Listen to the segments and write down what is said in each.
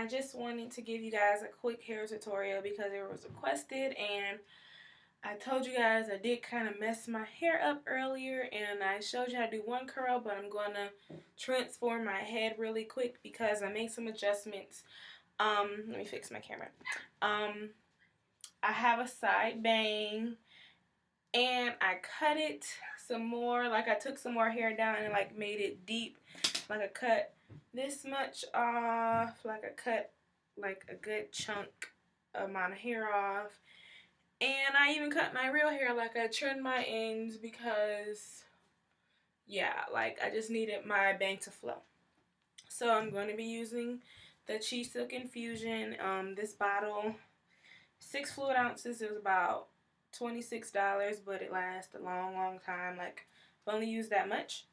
I just wanted to give you guys a quick hair tutorial because it was requested, and I told you guys I did kind of mess my hair up earlier, and I showed you how to do one curl, but I'm going to transform my head really quick because I made some adjustments. Let me fix my camera. I have a side bang, and I cut it some more. Like, I took some more hair down and like made it deep. Like, I cut this much off. Like, I cut like a good chunk amount of hair off. And I even cut my real hair. Like, I trimmed my ends because, yeah, like, I just needed my bang to flow. So I'm going to be using the Silk Infusion. This bottle, 6 fluid ounces, is about $26, but it lasts a long time. Like, I've only used that much.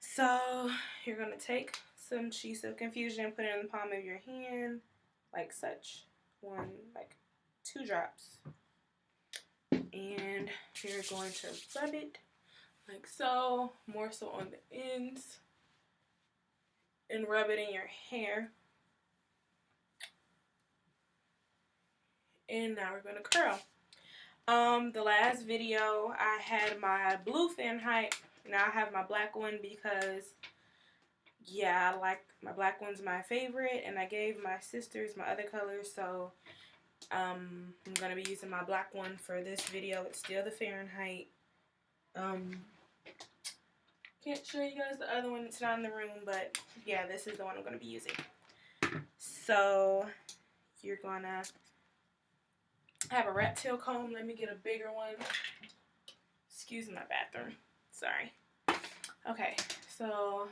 So you're going to take some Silk Infusion and put it in the palm of your hand, like such. 2 drops. And you're going to rub it like so, more so on the ends, and rub it in your hair. And now we're going to curl. The last video I had my blue fan height. Now I have my black one because, yeah, I like my black one's my favorite, and I gave my sisters my other colors, so I'm going to be using my black one for this video. It's still the Fahrenheit. Can't show you guys the other one, it's not in the room, but yeah, this is the one I'm going to be using. So you're going to have a rat tail comb. Let me get a bigger one. Excuse my bathroom. Sorry. Okay, so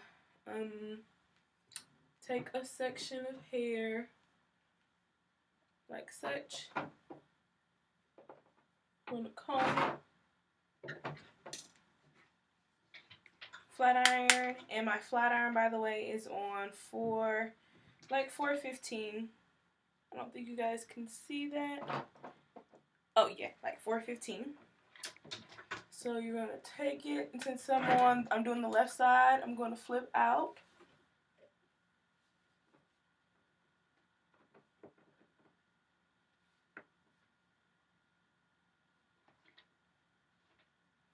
take a section of hair like such. I'm going to comb it. Flat iron, and my flat iron, by the way, is on 415. I don't think you guys can see that. Oh yeah, like 415. So you're gonna take it, and since I'm doing the left side, I'm going to flip out.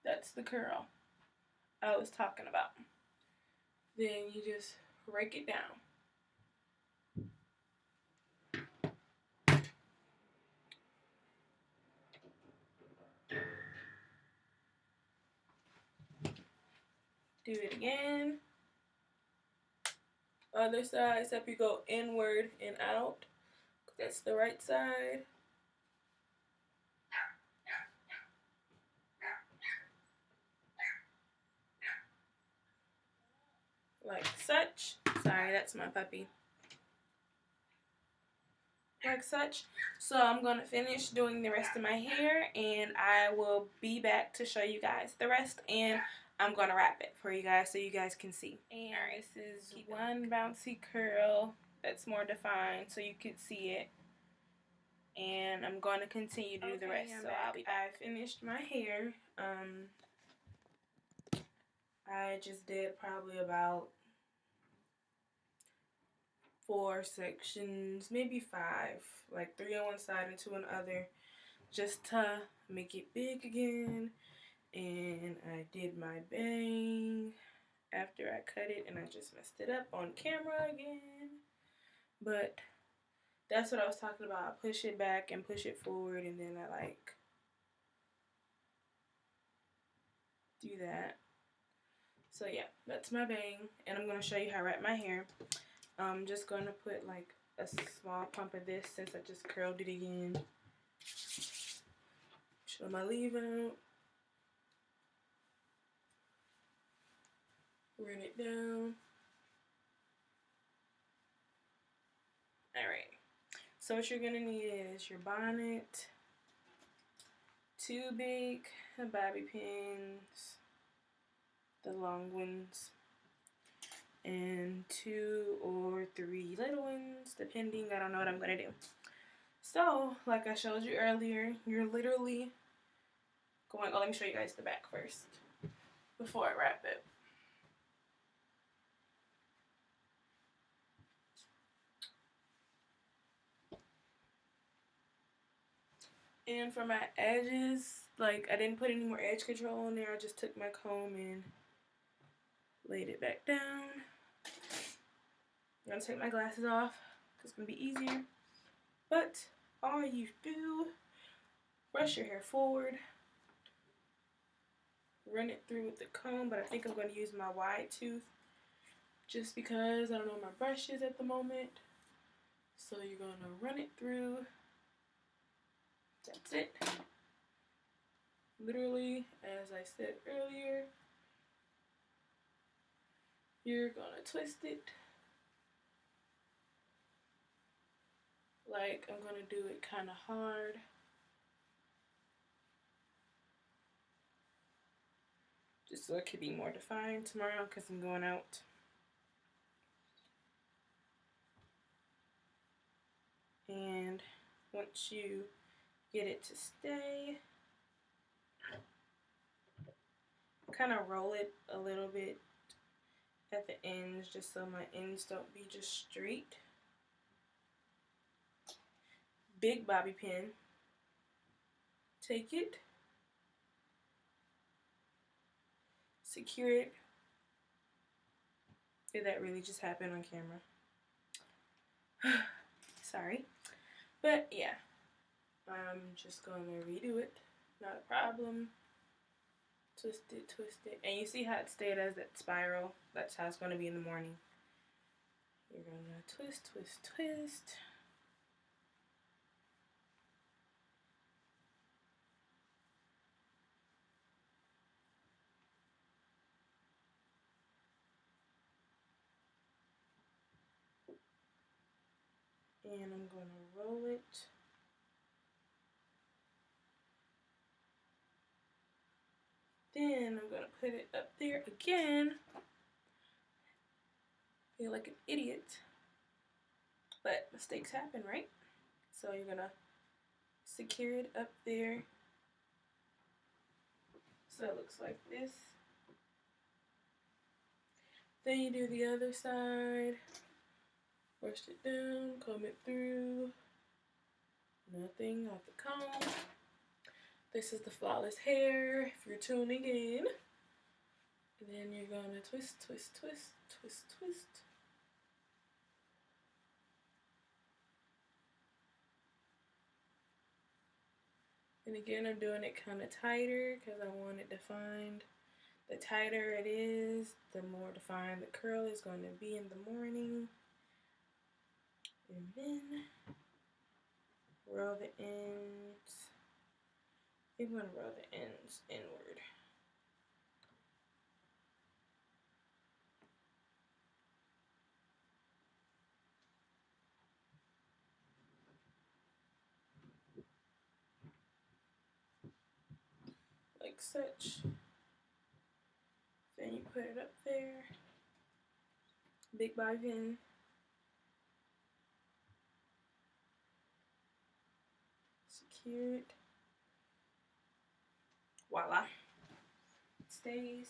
That's the curl I was talking about. Then you just rake it down. Do it again. Other side, except you go inward and out. That's the right side. Like such. Sorry, that's my puppy. Like such. So I'm going to finish doing the rest of my hair, and I will be back to show you guys the rest, and I'm going to wrap it for you guys so you guys can see. And this is one bouncy curl that's more defined so you can see it. And I'm going to continue to do the rest. So I finished my hair. I just did probably about 4 sections, maybe 5, like 3 on one side and 2 on the other, just to make it big again. And I did my bang after I cut it, and I just messed it up on camera again. But that's what I was talking about. I push it back and push it forward, and then I like do that. So yeah, that's my bang, and I'm going to show you how I wrap my hair. I'm just going to put like a small pump of this since I just curled it again. Show my leave out. Run it down. Alright. So what you're going to need is your bonnet, 2 big bobby pins, the long ones, and 2 or 3 little ones, depending. I don't know what I'm going to do. So, like I showed you earlier, you're literally going, let me show you guys the back first before I wrap it. And for my edges, like I didn't put any more edge control on there. I just took my comb and laid it back down. I'm gonna take my glasses off because it's gonna be easier. But all you do, brush your hair forward, run it through with the comb, but I think I'm gonna use my wide tooth just because I don't know where my brush is at the moment. So you're gonna run it through. That's it. Literally, as I said earlier, you're gonna twist it. Like I'm gonna do it kind of hard. Just so it could be more defined tomorrow because I'm going out. And once you get it to stay, kind of roll it a little bit at the ends just so my ends don't be just straight. Big bobby pin. Take it. Secure it. Did that really just happen on camera? Sorry. But yeah, I'm just gonna redo it. Not a problem. Twist it, twist it. And you see how it stayed as that spiral? That's how it's gonna be in the morning. You're gonna twist, twist, twist. And I'm gonna roll it. Then I'm gonna put it up there again. Feel like an idiot. But mistakes happen, right? So you're gonna secure it up there. So it looks like this. Then you do the other side. Brush it down, comb it through. Nothing off the comb. This is the flawless hair, if you're tuning in. And then you're gonna twist, twist, twist, twist, twist. And again, I'm doing it kind of tighter because I want it defined. The tighter it is, the more defined the curl is going to be in the morning. And then roll the ends. I'm going to roll the ends inward. Like such. Then you put it up there. Big bobby pin. Secure it. Voila. It stays.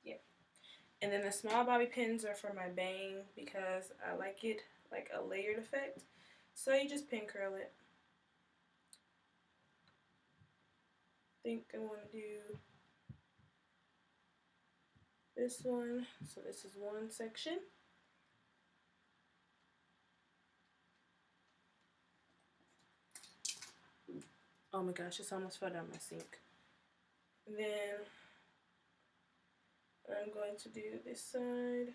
Yep. And then the small bobby pins are for my bang because I like it like a layered effect. So you just pin curl it. I think I want to do this one. So this is one section. Oh my gosh, it's almost fell down my sink. And then I'm going to do this side.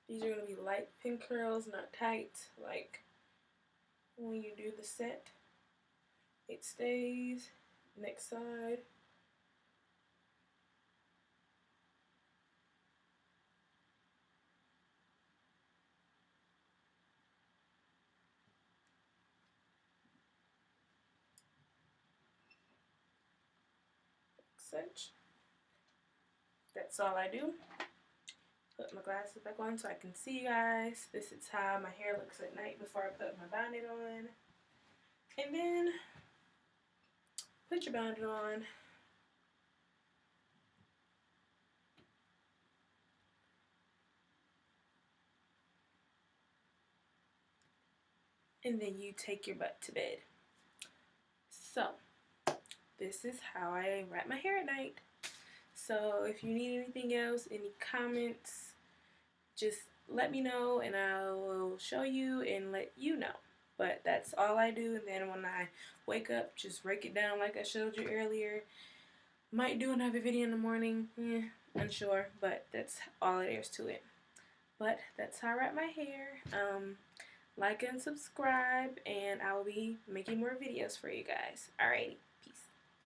These are going to be light pin curls, not tight. Like when you do the set, it stays. Next side. Such. That's all I do. Put my glasses back on so I can see you guys. This is how my hair looks at night before I put my bonnet on. And then put your bonnet on. and then you take your butt to bed. So this is how I wrap my hair at night. So if you need anything else, any comments, just let me know and I will show you and let you know. But that's all I do, and then when I wake up, just break it down like I showed you earlier. Might do another video in the morning, unsure, but that's all there is to it. But that's how I wrap my hair. Like and subscribe, and I will be making more videos for you guys. Alrighty.